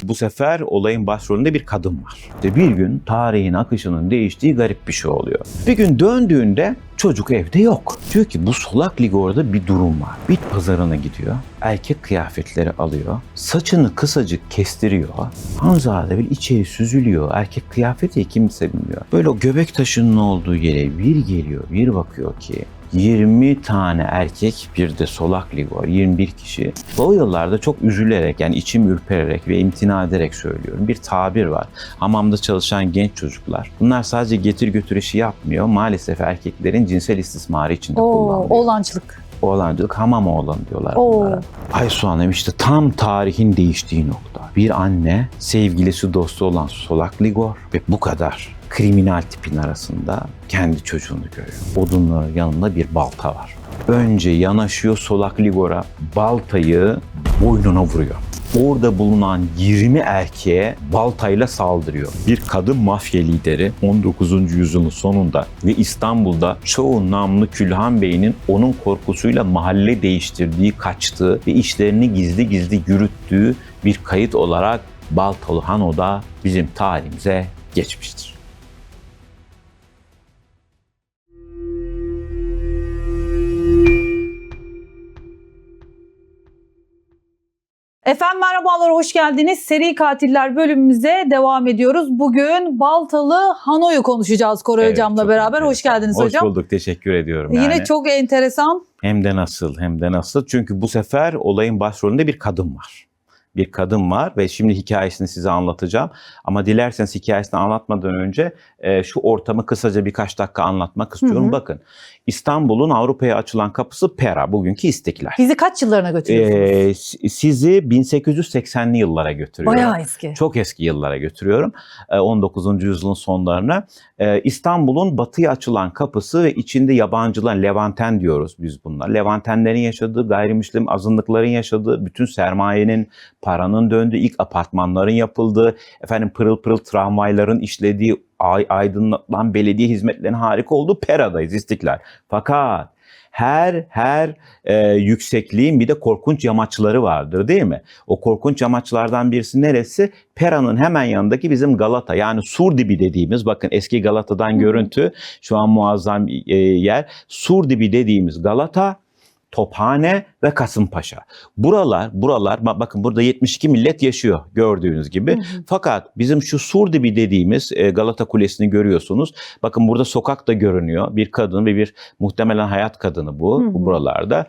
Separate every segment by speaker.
Speaker 1: Bu sefer olayın başrolünde bir kadın var. İşte bir gün tarihin akışının değiştiği garip bir şey oluyor. Bir gün döndüğünde çocuk evde yok. Diyor ki bu Solak Ligor'da bir durum var. Bit pazarına gidiyor. Erkek kıyafetleri alıyor. Saçını kısacık kestiriyor. Hanzade bir içeri süzülüyor. Erkek kıyafeti kimse bilmiyor. Böyle o göbek taşının olduğu yere bir geliyor, bir bakıyor ki 20 tane erkek, bir de Solak Ligor, 21 kişi. O yıllarda çok üzülerek, yani içim ürpererek ve imtina ederek söylüyorum. Bir tabir var. Hamamda çalışan genç çocuklar. Bunlar sadece getir götür işi yapmıyor. Maalesef erkeklerin cinsel istismarı içinde kullanılıyor.
Speaker 2: Oğlancılık.
Speaker 1: Oğlancılık, hamam oğlan diyorlar bunlara. Aysu Hanım işte tam tarihin değiştiği nokta. Bir anne, sevgilisi dostu olan Solak Ligor ve bu kadar kriminal tipin arasında kendi çocuğunu görüyor. Odunların yanında bir balta var. Önce yanaşıyor Solak Ligor'a, baltayı boynuna vuruyor. Orada bulunan 20 erkeğe baltayla saldırıyor. Bir kadın mafya lideri 19. yüzyılın sonunda ve İstanbul'da çoğu namlı Külhan Bey'in onun korkusuyla mahalle değiştirdiği, kaçtığı ve işlerini gizli gizli yürüttüğü bir kayıt olarak Baltalı Hano'da bizim tarihimize geçmiştir.
Speaker 2: Efendim merhabalar, hoş geldiniz. Seri Katiller bölümümüze devam ediyoruz. Bugün Baltalı Hano'yu konuşacağız Koray Hocam'la beraber. Hoş geldiniz hocam.
Speaker 1: Hoş bulduk, teşekkür ediyorum.
Speaker 2: Yine çok enteresan.
Speaker 1: Hem de nasıl. Çünkü bu sefer olayın başrolünde bir kadın var. Bir kadın var ve şimdi hikayesini size anlatacağım. Ama dilerseniz hikayesini anlatmadan önce şu ortamı kısaca birkaç dakika anlatmak istiyorum. Bakın, İstanbul'un Avrupa'ya açılan kapısı Pera, bugünkü İstiklal.
Speaker 2: Bizi kaç yıllarına götürüyorsunuz?
Speaker 1: Sizi 1880'li yıllara götürüyorum.
Speaker 2: Bayağı eski.
Speaker 1: Çok eski yıllara götürüyorum. 19. yüzyılın sonlarına. İstanbul'un batıya açılan kapısı ve içinde yabancılar, Levanten diyoruz biz bunlar. Levantenlerin yaşadığı, gayrimüslim azınlıkların yaşadığı, bütün sermayenin, paranın döndüğü, ilk apartmanların yapıldığı, pırıl pırıl tramvayların işlediği, aydınlatılan belediye hizmetlerinin harika olduğu Pera'dayız, İstiklal. Fakat her yüksekliğin bir de korkunç yamaçları vardır, değil mi? O korkunç yamaçlardan birisi neresi? Pera'nın hemen yanındaki bizim Galata, yani Surdibi dediğimiz, bakın eski Galata'dan görüntü, şu an muazzam yer. Surdibi dediğimiz Galata, Tophane ve Kasımpaşa. Buralar bakın burada 72 millet yaşıyor gördüğünüz gibi. Fakat bizim şu Surdibi dediğimiz Galata Kulesi'ni görüyorsunuz. Bakın burada sokak da görünüyor. Bir kadın ve bir muhtemelen hayat kadını bu buralarda.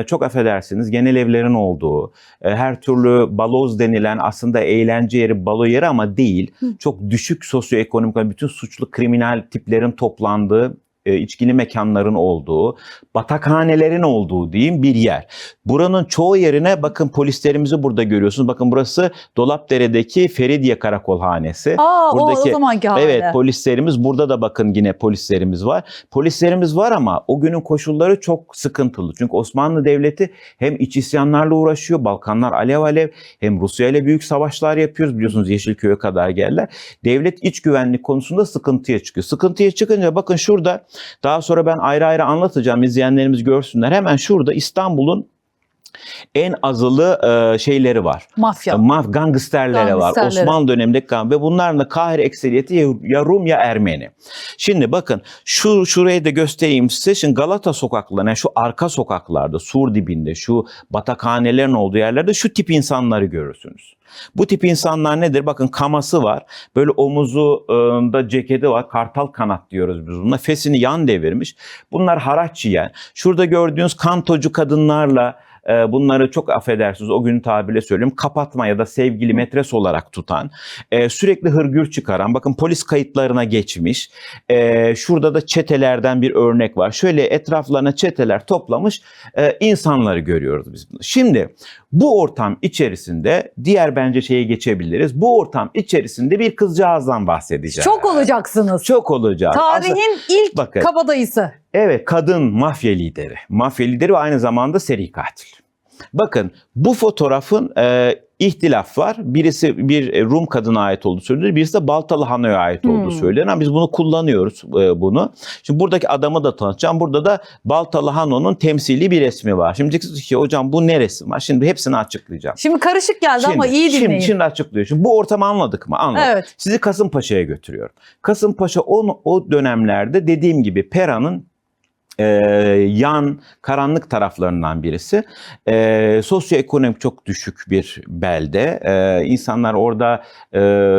Speaker 1: Çok affedersiniz, genel evlerin olduğu, her türlü baloz denilen aslında eğlence yeri, balo yeri ama değil. Çok düşük sosyoekonomik, bütün suçlu kriminal tiplerin toplandığı, içkili mekanların olduğu, batakhanelerin olduğu diyeyim bir yer. Buranın çoğu yerine bakın, polislerimizi burada görüyorsunuz. Bakın burası Dolapdere'deki Feridiye Karakolhanesi.
Speaker 2: Buradaki, o zamanki hali.
Speaker 1: Evet, polislerimiz burada da bakın, yine polislerimiz var. Polislerimiz var ama o günün koşulları çok sıkıntılı. Çünkü Osmanlı Devleti hem iç isyanlarla uğraşıyor, Balkanlar alev alev, hem Rusya ile büyük savaşlar yapıyoruz. Biliyorsunuz Yeşilköy'e kadar geldiler. Devlet iç güvenlik konusunda sıkıntıya çıkıyor. Sıkıntıya çıkınca bakın şurada, daha sonra ben ayrı ayrı anlatacağım, izleyenlerimiz görsünler. Hemen şurada İstanbul'un en azılı şeyleri var.
Speaker 2: Mafya.
Speaker 1: Gangsterleri var. Osmanlı dönemindeki ve bunların da Kahire ekseriyeti ya Rum ya Ermeni. Şimdi bakın şurayı da göstereyim size. Şimdi Galata sokaklarında, yani şu arka sokaklarda, sur dibinde, şu batakhanelerin olduğu yerlerde şu tip insanları görürsünüz. Bu tip insanlar nedir? Bakın kaması var. Böyle omuzunda ceketi var. Kartal kanat diyoruz biz buna. Fesini yan devirmiş. Bunlar haraç yiyen. Şurada gördüğünüz kantocu kadınlarla bunları, çok affedersiniz o günün tabiriyle söylüyorum, kapatma ya da sevgili metres olarak tutan, sürekli hırgür çıkaran, bakın polis kayıtlarına geçmiş. Şurada da çetelerden bir örnek var. Şöyle etraflarına çeteler toplamış insanları görüyoruz biz bunu. Şimdi bu ortam içerisinde diğer bence şeye geçebiliriz. Bu ortam içerisinde bir kızcağızdan bahsedeceğim.
Speaker 2: Çok olacaksınız.
Speaker 1: Çok olacak.
Speaker 2: Tarihin ilk
Speaker 1: bakın,
Speaker 2: kabadayısı.
Speaker 1: Evet, kadın mafya lideri. Mafya lideri ve aynı zamanda seri katil. Bakın bu fotoğrafın ihtilaf var. Birisi bir Rum kadına ait olduğu söyleniyor. Birisi de Baltalı Hano'ya ait olduğu söyleniyor. Ama biz bunu kullanıyoruz bunu. Şimdi buradaki adamı da tanıtacağım. Burada da Baltalı Hano'nun temsili bir resmi var. Şimdi diyeceksiniz ki hocam bu ne resim var? Şimdi hepsini açıklayacağım.
Speaker 2: Şimdi karışık geldi ama iyi dinleyin.
Speaker 1: Şimdi açıklıyor. Şimdi bu ortamı anladık mı? Anladık.
Speaker 2: Evet.
Speaker 1: Sizi Kasımpaşa'ya götürüyorum. Kasımpaşa o dönemlerde dediğim gibi Pera'nın yan karanlık taraflarından birisi. Sosyoekonomik çok düşük bir belde. İnsanlar orada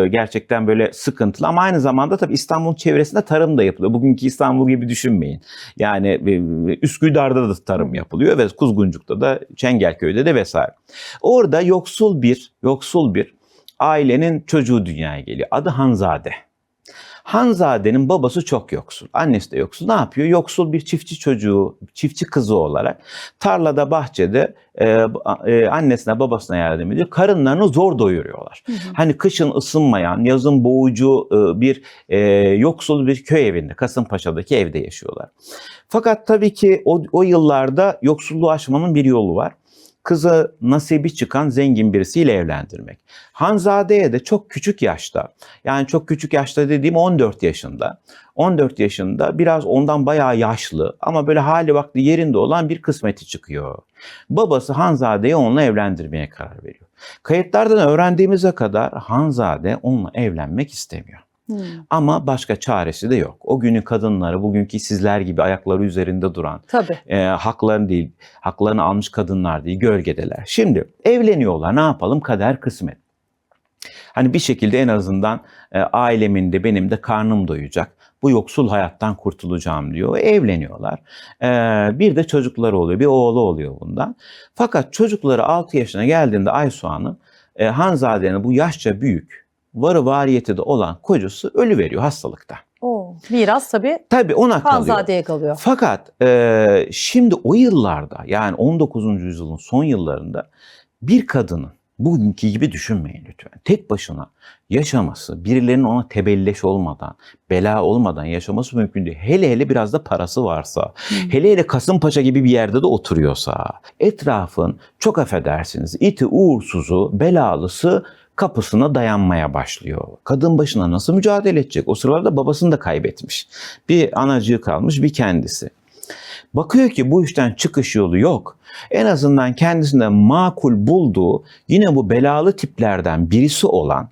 Speaker 1: gerçekten böyle sıkıntılı ama aynı zamanda tabii İstanbul'un çevresinde tarım da yapılıyor. Bugünkü İstanbul gibi düşünmeyin. Yani Üsküdar'da da tarım yapılıyor ve Kuzguncuk'ta da Çengelköy'de de vesaire. Orada yoksul bir ailenin çocuğu dünyaya geliyor. Adı Hanzade. Hanzade'nin babası çok yoksul. Annesi de yoksul. Ne yapıyor? Yoksul bir çiftçi çocuğu, çiftçi kızı olarak tarlada, bahçede annesine babasına yardım ediyor. Karınlarını zor doyuruyorlar. Hani kışın ısınmayan, yazın boğucu bir yoksul bir köy evinde, Kasımpaşa'daki evde yaşıyorlar. Fakat tabii ki o yıllarda yoksulluğu aşmanın bir yolu var. Kızı nasibi çıkan zengin birisiyle evlendirmek. Hanzade'ye de çok küçük yaşta, yani çok küçük yaşta dediğim 14 yaşında. 14 yaşında biraz ondan bayağı yaşlı ama böyle hali vakti yerinde olan bir kısmeti çıkıyor. Babası Hanzade'yi onunla evlendirmeye karar veriyor. Kayıtlardan öğrendiğimize kadar Hanzade onunla evlenmek istemiyor. Ama başka çaresi de yok. O günün kadınları, bugünkü sizler gibi ayakları üzerinde duran, haklarını almış kadınlar değil, gölgedeler. Şimdi evleniyorlar, ne yapalım, kader kısmet. Hani bir şekilde en azından ailemin de benim de karnım doyacak. Bu yoksul hayattan kurtulacağım diyor. Evleniyorlar. Bir de çocukları oluyor, bir oğlu oluyor bundan. Fakat çocukları 6 yaşına geldiğinde Aysu Hanım, Hanzade'nin bu yaşça büyük, varı variyeti de olan kocası ölüveriyor hastalıkta.
Speaker 2: Miras tabii
Speaker 1: ona kalıyor.
Speaker 2: Hanzade'ye kalıyor.
Speaker 1: Fakat şimdi o yıllarda, yani 19. yüzyılın son yıllarında bir kadının, bugünkü gibi düşünmeyin lütfen, tek başına yaşaması, birilerinin ona tebelleş olmadan, bela olmadan yaşaması mümkün değil. Hele hele biraz da parası varsa, hele hele Kasımpaşa gibi bir yerde de oturuyorsa, etrafın, çok affedersiniz, iti uğursuzu, belalısı kapısına dayanmaya başlıyor. Kadın başına nasıl mücadele edecek? O sıralarda babasını da kaybetmiş. Bir anacığı kalmış, bir kendisi. Bakıyor ki bu işten çıkış yolu yok. En azından kendisine makul bulduğu, yine bu belalı tiplerden birisi olan,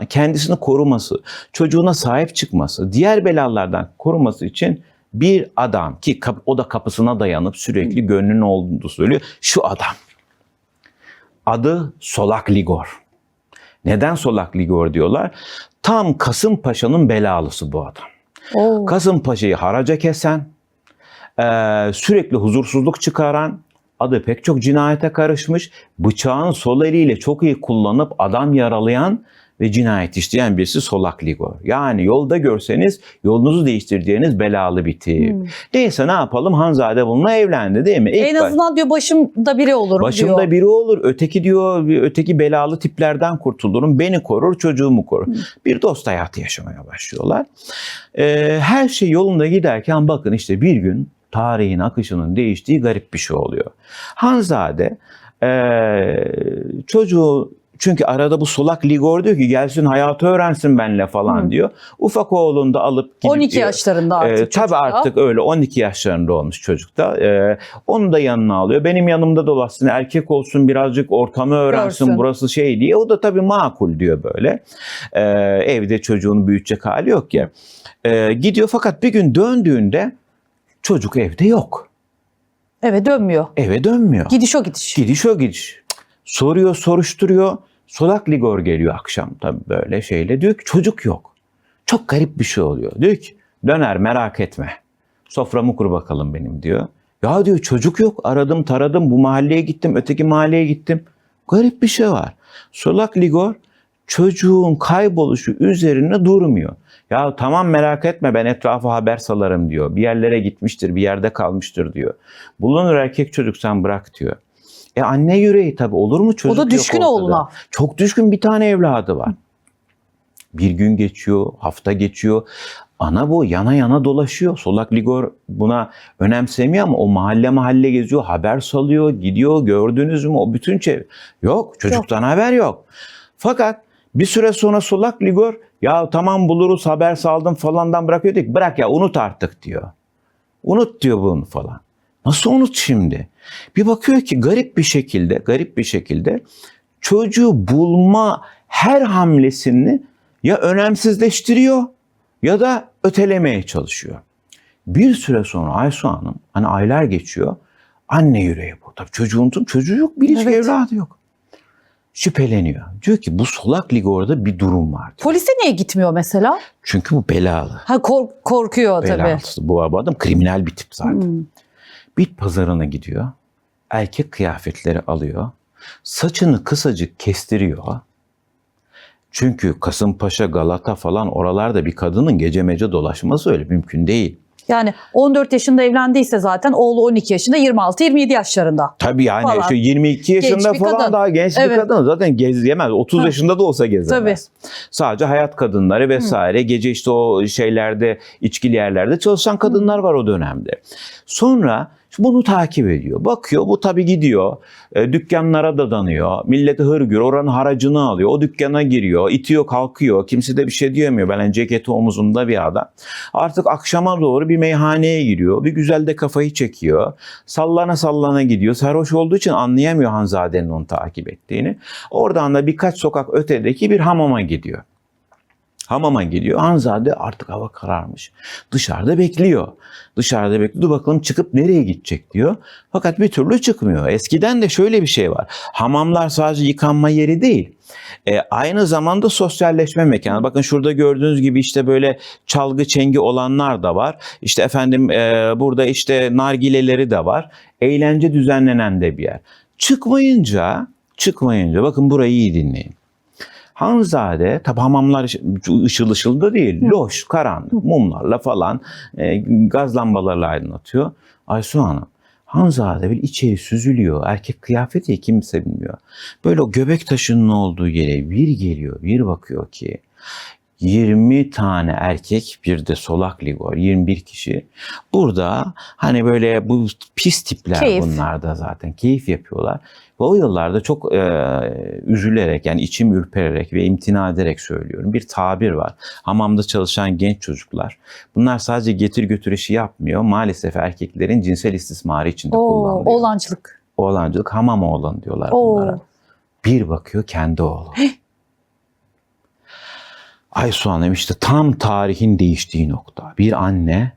Speaker 1: kendisini koruması, çocuğuna sahip çıkması, diğer belalardan koruması için bir adam ki o da kapısına dayanıp sürekli gönlünün olduğunu söylüyor. Şu adam. Adı Solak Ligor. Neden Solak Ligor diyorlar? Tam Kasımpaşa'nın belalısı bu adam. Kasımpaşa'yı haraca kesen, sürekli huzursuzluk çıkaran, adı pek çok cinayete karışmış, bıçağın sol eliyle çok iyi kullanıp adam yaralayan ve cinayet işleyen birisi Solak Ligor. Yani yolda görseniz yolunuzu değiştireceğiniz belalı bir tip. Neyse, ne yapalım, Hanzade bununla evlendi değil mi?
Speaker 2: En azından diyor başımda biri olur diyor.
Speaker 1: Başımda biri olur. Öteki diyor, öteki belalı tiplerden kurtulurum. Beni korur, çocuğumu korur. Bir dost hayatı yaşamaya başlıyorlar. Her şey yolunda giderken bakın işte bir gün tarihin akışının değiştiği garip bir şey oluyor. Hanzade çocuğu, çünkü arada bu Solak Ligor diyor ki gelsin hayatı öğrensin benimle falan diyor. Ufak oğlunu da alıp gidip
Speaker 2: 12 yaşlarında artık
Speaker 1: tabii artık öyle 12 yaşlarında olmuş çocukta. Onu da yanına alıyor. Benim yanımda dolaşsın, erkek olsun, birazcık ortamı öğrensin, görsün. Burası şey diye. O da tabii makul diyor böyle. Evde çocuğunu büyütecek hali yok ya. Gidiyor fakat bir gün döndüğünde çocuk evde yok.
Speaker 2: Eve dönmüyor.
Speaker 1: Eve dönmüyor.
Speaker 2: Gidiş o gidiş.
Speaker 1: Gidiş o gidiş. Soruyor, soruşturuyor. Solak Ligor geliyor akşam tabii böyle şeyle. Diyor ki çocuk yok. Çok garip bir şey oluyor. Diyor ki döner, merak etme. Soframı kur bakalım benim diyor. Ya diyor çocuk yok. Aradım taradım, bu mahalleye gittim, öteki mahalleye gittim. Garip bir şey var. Solak Ligor çocuğun kayboluşu üzerine durmuyor. Ya tamam, merak etme, ben etrafa haber salarım diyor. Bir yerlere gitmiştir, bir yerde kalmıştır diyor. Bulunur erkek çocuk, sen bırak diyor. Anne yüreği tabii, olur mu çocuk?
Speaker 2: O da düşkün oğluna.
Speaker 1: Çok düşkün, bir tane evladı var. Bir gün geçiyor, hafta geçiyor. Ana bu yana yana dolaşıyor. Solak ligor buna önemsemiyor ama o mahalle mahalle geziyor, haber salıyor, gidiyor, gördünüz mü o bütün çevre. Yok, çocuktan haber yok. Fakat bir süre sonra solak ligor ya tamam buluruz, haber saldım falandan bırakıyor diyor ki bırak ya unut artık diyor. Unut diyor bunu falan. Nasıl unut şimdi? Bir bakıyor ki garip bir şekilde çocuğu bulma her hamlesini ya önemsizleştiriyor ya da ötelemeye çalışıyor. Bir süre sonra Aysu Hanım, hani aylar geçiyor, anne yüreği bu. Tabii çocuğu yok, biricik evladı yok. Şüpheleniyor. Diyor ki bu solak ligorda bir durum var.
Speaker 2: Polise niye gitmiyor mesela?
Speaker 1: Çünkü bu belalı.
Speaker 2: Ha korkuyor tabii.
Speaker 1: Belalısı. Bu adam kriminal bir tip zaten. Bit pazarına gidiyor. Erkek kıyafetleri alıyor. Saçını kısacık kestiriyor. Çünkü Kasımpaşa, Galata falan oralarda bir kadının gece mece dolaşması öyle mümkün değil.
Speaker 2: Yani 14 yaşında evlendiyse zaten oğlu 12 yaşında, 26-27 yaşlarında.
Speaker 1: Tabii yani
Speaker 2: falan.
Speaker 1: şu 22 yaşında
Speaker 2: Genç bir
Speaker 1: falan
Speaker 2: kadın.
Speaker 1: daha genç bir kadın zaten gezemez. 30 yaşında da olsa gezemez.
Speaker 2: Tabii.
Speaker 1: Sadece hayat kadınları vesaire gece işte o şeylerde içkili yerlerde çalışan kadınlar var o dönemde. Sonra bunu takip ediyor. Bakıyor bu tabii gidiyor. Dükkanlara dadanıyor. Millete hırgür oranın haracını alıyor. O dükkana giriyor. İtiyor kalkıyor. Kimse de bir şey diyemiyor. Ben ceketi omuzunda bir adam. Artık akşama doğru bir meyhaneye giriyor. Bir güzel de kafayı çekiyor. Sallana sallana gidiyor. Sarhoş olduğu için anlayamıyor Hanzade'nin onu takip ettiğini. Oradan da birkaç sokak ötedeki bir hamama gidiyor. Hamama gidiyor. Hanzade artık hava kararmış. Dışarıda bekliyor. Dur bakalım çıkıp nereye gidecek diyor. Fakat bir türlü çıkmıyor. Eskiden de şöyle bir şey var. Hamamlar sadece yıkanma yeri değil. Aynı zamanda sosyalleşme mekanı. Bakın şurada gördüğünüz gibi işte böyle çalgı çengi olanlar da var. İşte efendim burada işte nargileleri de var. Eğlence düzenlenen de bir yer. Çıkmayınca bakın burayı iyi dinleyin. Hanzade, tabi hamamlar ışıl ışıl da değil, loş, karanlık, mumlarla falan, gaz lambalarla aydınlatıyor. Aysu Hanım, Hanzade bir içeri süzülüyor, erkek kıyafeti kimse bilmiyor. Böyle o göbek taşının olduğu yere bir geliyor, bir bakıyor ki 20 tane erkek bir de solak ligor 21 kişi. Burada hani böyle bu pis tipler bunlar da zaten keyif yapıyorlar. Ve o yıllarda çok üzülerek yani içim ürpererek ve imtina ederek söylüyorum. Bir tabir var. Hamamda çalışan genç çocuklar. Bunlar sadece getir götür işi yapmıyor. Maalesef erkeklerin cinsel istismarı içinde kullanılıyor.
Speaker 2: Oğlancılık.
Speaker 1: Oğlancılık, hamam oğlan diyorlar bunlara. Bir bakıyor kendi oğlu. Aysu Hanım işte tam tarihin değiştiği nokta. Bir anne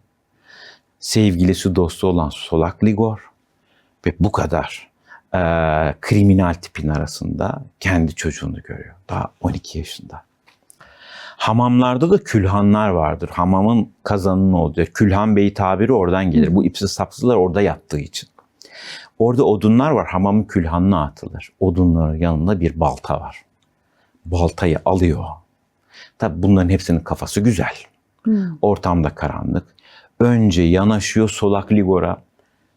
Speaker 1: sevgilisi dostu olan solak ligor ve bu kadar kriminal tipin arasında kendi çocuğunu görüyor. Daha 12 yaşında. Hamamlarda da külhanlar vardır. Hamamın kazanının olduğu. Külhan Bey tabiri oradan gelir. Bu ipsiz sapsızlar orada yattığı için. Orada odunlar var. Hamamın külhanına atılır. Odunların yanında bir balta var. Baltayı alıyor. Tabii bunların hepsinin kafası güzel. Ortamda karanlık. Önce yanaşıyor solak ligora.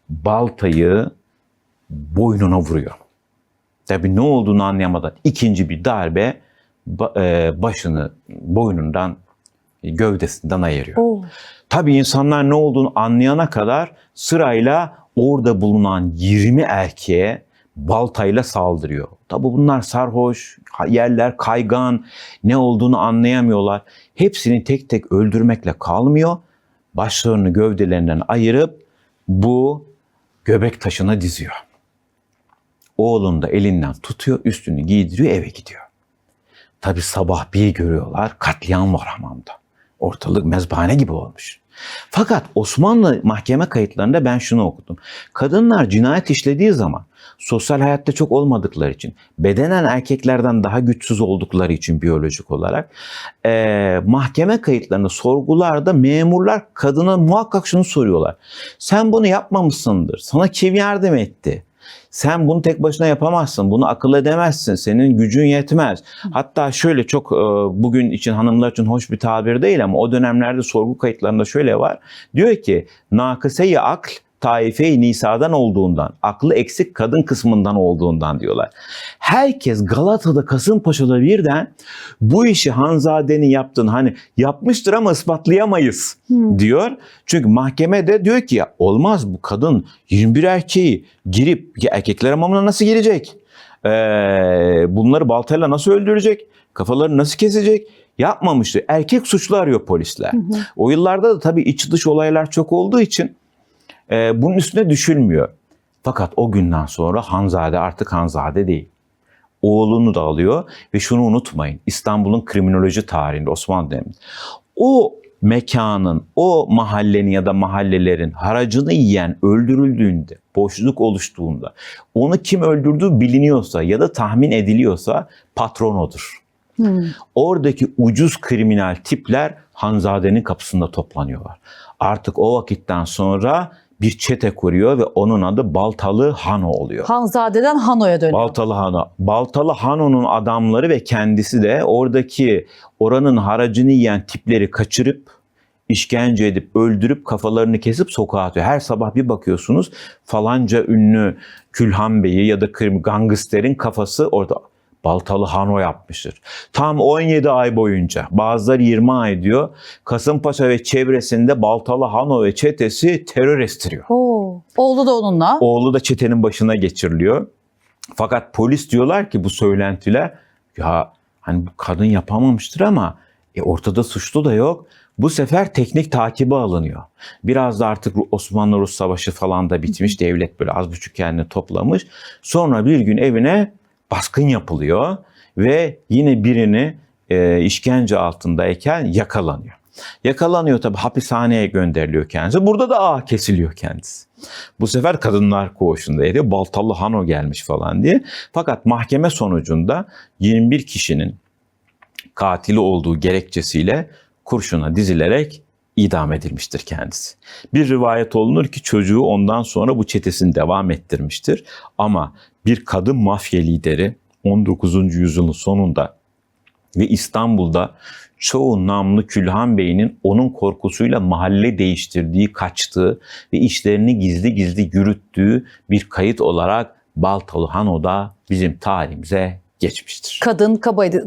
Speaker 1: Baltayı boynuna vuruyor. Tabii ne olduğunu anlayamadan ikinci bir darbe başını boynundan, gövdesinden ayırıyor. Tabii insanlar ne olduğunu anlayana kadar sırayla orada bulunan 20 erkeğe baltayla saldırıyor. Tabii bunlar sarhoş, yerler kaygan, ne olduğunu anlayamıyorlar. Hepsini tek tek öldürmekle kalmıyor. Başlarını gövdelerinden ayırıp bu göbek taşına diziyor. Oğlunu da elinden tutuyor, üstünü giydiriyor, eve gidiyor. Tabii sabah bir görüyorlar, katliam var hamamda. Ortalık mezbahane gibi olmuş. Fakat Osmanlı mahkeme kayıtlarında ben şunu okudum. Kadınlar cinayet işlediği zaman sosyal hayatta çok olmadıkları için, bedenen erkeklerden daha güçsüz oldukları için biyolojik olarak mahkeme kayıtlarında, sorgularda memurlar kadına muhakkak şunu soruyorlar. Sen bunu yapmamışsındır. Sana kim yardım etti? Sen bunu tek başına yapamazsın. Bunu akıl edemezsin. Senin gücün yetmez. Hatta şöyle çok bugün için hanımlar için hoş bir tabir değil ama o dönemlerde sorgu kayıtlarında şöyle var. Diyor ki nakıse-i akl Taife-i Nisa'dan olduğundan, aklı eksik kadın kısmından olduğundan diyorlar. Herkes Galata'da, Kasımpaşa'da birden bu işi Hanzade'nin yaptığını, hani yapmıştır ama ispatlayamayız diyor. Çünkü mahkemede diyor ki ya olmaz, bu kadın 21 erkeği girip erkekler hamamına nasıl girecek? Bunları baltayla nasıl öldürecek? Kafalarını nasıl kesecek? Yapmamıştı. Erkek suçlu arıyor polisler. O yıllarda da tabii iç dış olaylar çok olduğu için bunun üstüne düşülmüyor. Fakat o günden sonra Hanzade artık Hanzade değil. Oğlunu da alıyor ve şunu unutmayın. İstanbul'un kriminoloji tarihinde, Osmanlı döneminde o mekanın, o mahallenin ya da mahallelerin haracını yiyen öldürüldüğünde, boşluk oluştuğunda, onu kim öldürdüğü biliniyorsa ya da tahmin ediliyorsa patron odur. Oradaki ucuz kriminal tipler Hanzade'nin kapısında toplanıyorlar. Artık o vakitten sonra bir çete kuruyor ve onun adı Baltalı Hano oluyor.
Speaker 2: Hanzade'den Hano'ya dönüyor.
Speaker 1: Baltalı Hano. Baltalı Hano'nun adamları ve kendisi de oranın haracını yiyen tipleri kaçırıp, işkence edip, öldürüp, kafalarını kesip sokağa atıyor. Her sabah bir bakıyorsunuz falanca ünlü Külhan Bey'i ya da gangsterin kafası orada. Baltalı Hano yapmıştır. Tam 17 ay boyunca, bazıları 20 ay diyor, Kasımpaşa ve çevresinde Baltalı Hano ve çetesi terör estiriyor.
Speaker 2: Oğlu da onunla.
Speaker 1: Oğlu da çetenin başına geçiriliyor. Fakat polis diyorlar ki bu söylentiler, ya hani bu kadın yapamamıştır ama ortada suçlu da yok. Bu sefer teknik takibe alınıyor. Biraz da artık Osmanlı-Rus Savaşı falan da bitmiş. Devlet böyle az buçuk kendini toplamış. Sonra bir gün evine baskın yapılıyor ve yine birini işkence altındayken yakalanıyor. Yakalanıyor tabii, hapishaneye gönderiliyor kendisi. Burada da kesiliyor kendisi. Bu sefer kadınlar koğuşundaydı. Baltalı Hano gelmiş falan diye. Fakat mahkeme sonucunda 21 kişinin katili olduğu gerekçesiyle kurşuna dizilerek idam edilmiştir kendisi. Bir rivayet olunur ki çocuğu ondan sonra bu çetesini devam ettirmiştir. Ama bir kadın mafya lideri 19. yüzyılın sonunda ve İstanbul'da çoğu namlı Külhan Bey'in onun korkusuyla mahalle değiştirdiği, kaçtığı ve işlerini gizli gizli yürüttüğü bir kayıt olarak Baltalı Hano'da bizim tarihimize geçmiştir.
Speaker 2: Kadın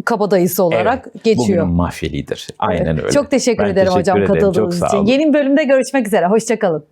Speaker 2: kabadayısı olarak geçiyor.
Speaker 1: Bugünün mafya lideri. Aynen öyle.
Speaker 2: Çok teşekkür ederim hocam katıldığınız için. Yeni bölümde görüşmek üzere. Hoşça kalın.